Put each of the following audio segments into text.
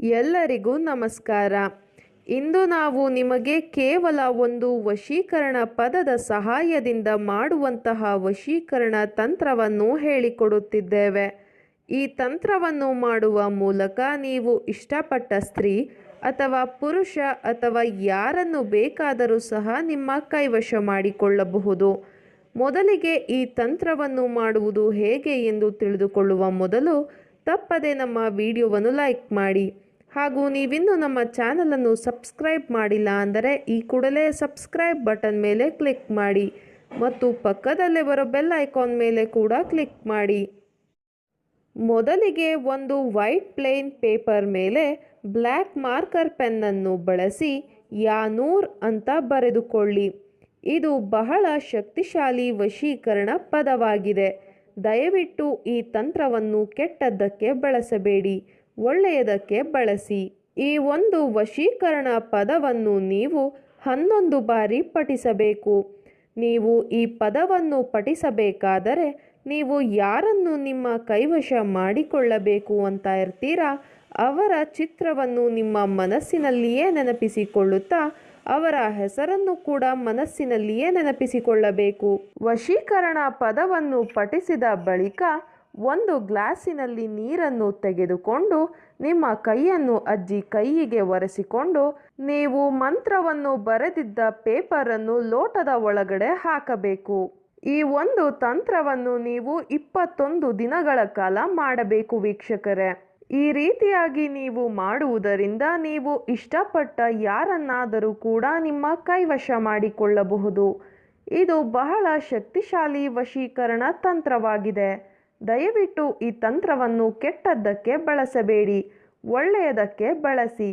ಎಲ್ಲರಿಗೂ ನಮಸ್ಕಾರ. ಇಂದು ನಾವು ನಿಮಗೆ ಕೇವಲ ಒಂದು ವಶೀಕರಣ ಪದದ ಸಹಾಯದಿಂದ ಮಾಡುವಂತಹ ವಶೀಕರಣ ತಂತ್ರವನ್ನು ಹೇಳಿಕೊಡುತ್ತಿದ್ದೇವೆ. ಈ ತಂತ್ರವನ್ನು ಮಾಡುವ ಮೂಲಕ ನೀವು ಇಷ್ಟಪಟ್ಟ ಸ್ತ್ರೀ ಅಥವಾ ಪುರುಷ ಅಥವಾ ಯಾರನ್ನು ಬೇಕಾದರೂ ಸಹ ನಿಮ್ಮ ಕೈವಶ ಮಾಡಿಕೊಳ್ಳಬಹುದು. ಮೊದಲಿಗೆ ಈ ತಂತ್ರವನ್ನು ಮಾಡುವುದು ಹೇಗೆ ಎಂದು ತಿಳಿದುಕೊಳ್ಳುವ ಮೊದಲು ತಪ್ಪದೆ ನಮ್ಮ ವಿಡಿಯೋವನ್ನು ಲೈಕ್ ಮಾಡಿ. ಹಾಗೂ ನೀವಿನ್ನೂ ನಮ್ಮ ಚಾನಲನ್ನು ಸಬ್ಸ್ಕ್ರೈಬ್ ಮಾಡಿಲ್ಲ ಅಂದರೆ ಈ ಕೂಡಲೇ ಸಬ್ಸ್ಕ್ರೈಬ್ ಬಟನ್ ಮೇಲೆ ಕ್ಲಿಕ್ ಮಾಡಿ ಮತ್ತು ಪಕ್ಕದಲ್ಲೇ ಬರೋ ಬೆಲ್ ಐಕಾನ್ ಮೇಲೆ ಕೂಡ ಕ್ಲಿಕ್ ಮಾಡಿ. ಮೊದಲಿಗೆ ಒಂದು ವೈಟ್ ಪ್ಲೇನ್ ಪೇಪರ್ ಮೇಲೆ ಬ್ಲ್ಯಾಕ್ ಮಾರ್ಕರ್ ಪೆನ್ನನ್ನು ಬಳಸಿ ಯಾನೂರ್ ಅಂತ ಬರೆದುಕೊಳ್ಳಿ. ಇದು ಬಹಳ ಶಕ್ತಿಶಾಲಿ ವಶೀಕರಣ ಪದವಾಗಿದೆ. ದಯವಿಟ್ಟು ಈ ತಂತ್ರವನ್ನು ಕೆಟ್ಟದ್ದಕ್ಕೆ ಬಳಸಬೇಡಿ, ಒಳ್ಳೆಯದಕ್ಕೆ ಬಳಸಿ. ಈ ಒಂದು ವಶೀಕರಣ ಪದವನ್ನು ನೀವು 11 ಬಾರಿ ಪಠಿಸಬೇಕು. ನೀವು ಈ ಪದವನ್ನು ಪಠಿಸಬೇಕಾದರೆ ನೀವು ಯಾರನ್ನು ನಿಮ್ಮ ಕೈವಶ ಮಾಡಿಕೊಳ್ಳಬೇಕು ಅಂತ ಇರ್ತೀರಾ ಅವರ ಚಿತ್ರವನ್ನು ನಿಮ್ಮ ಮನಸ್ಸಿನಲ್ಲಿಯೇ ನೆನಪಿಸಿಕೊಳ್ಳುತ್ತಾ ಅವರ ಹೆಸರನ್ನು ಕೂಡ ಮನಸ್ಸಿನಲ್ಲಿಯೇ ನೆನಪಿಸಿಕೊಳ್ಳಬೇಕು. ವಶೀಕರಣ ಪದವನ್ನು ಪಠಿಸಿದ ಬಳಿಕ ಒಂದು ಗ್ಲಾಸಿನಲ್ಲಿ ನೀರನ್ನು ತೆಗೆದುಕೊಂಡು ನಿಮ್ಮ ಕೈಯನ್ನು ಅಜ್ಜಿ ಕೈಯಿಗೆ ಒರೆಸಿಕೊಂಡು ನೀವು ಮಂತ್ರವನ್ನು ಬರೆದಿದ್ದ ಪೇಪರನ್ನು ಲೋಟದ ಒಳಗಡೆ ಹಾಕಬೇಕು. ಈ ಒಂದು ತಂತ್ರವನ್ನು ನೀವು 21 ದಿನಗಳ ಕಾಲ ಮಾಡಬೇಕು ವೀಕ್ಷಕರೇ. ಈ ರೀತಿಯಾಗಿ ನೀವು ಮಾಡುವುದರಿಂದ ನೀವು ಇಷ್ಟಪಟ್ಟ ಯಾರನ್ನಾದರೂ ಕೂಡ ನಿಮ್ಮ ಕೈವಶ ಮಾಡಿಕೊಳ್ಳಬಹುದು. ಇದು ಬಹಳ ಶಕ್ತಿಶಾಲಿ ವಶೀಕರಣ ತಂತ್ರವಾಗಿದೆ. ದಯವಿಟ್ಟು ಈ ತಂತ್ರವನ್ನು ಕೆಟ್ಟದ್ದಕ್ಕೆ ಬಳಸಬೇಡಿ, ಒಳ್ಳೆಯದಕ್ಕೆ ಬಳಸಿ.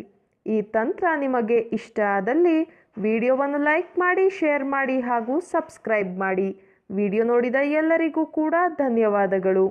ಈ ತಂತ್ರ ನಿಮಗೆ ಇಷ್ಟ ಆದಲ್ಲಿ ವಿಡಿಯೋವನ್ನು ಲೈಕ್ ಮಾಡಿ, ಶೇರ್ ಮಾಡಿ ಹಾಗೂ ಸಬ್ಸ್ಕ್ರೈಬ್ ಮಾಡಿ. ವಿಡಿಯೋ ನೋಡಿದ ಎಲ್ಲರಿಗೂ ಕೂಡ ಧನ್ಯವಾದಗಳು.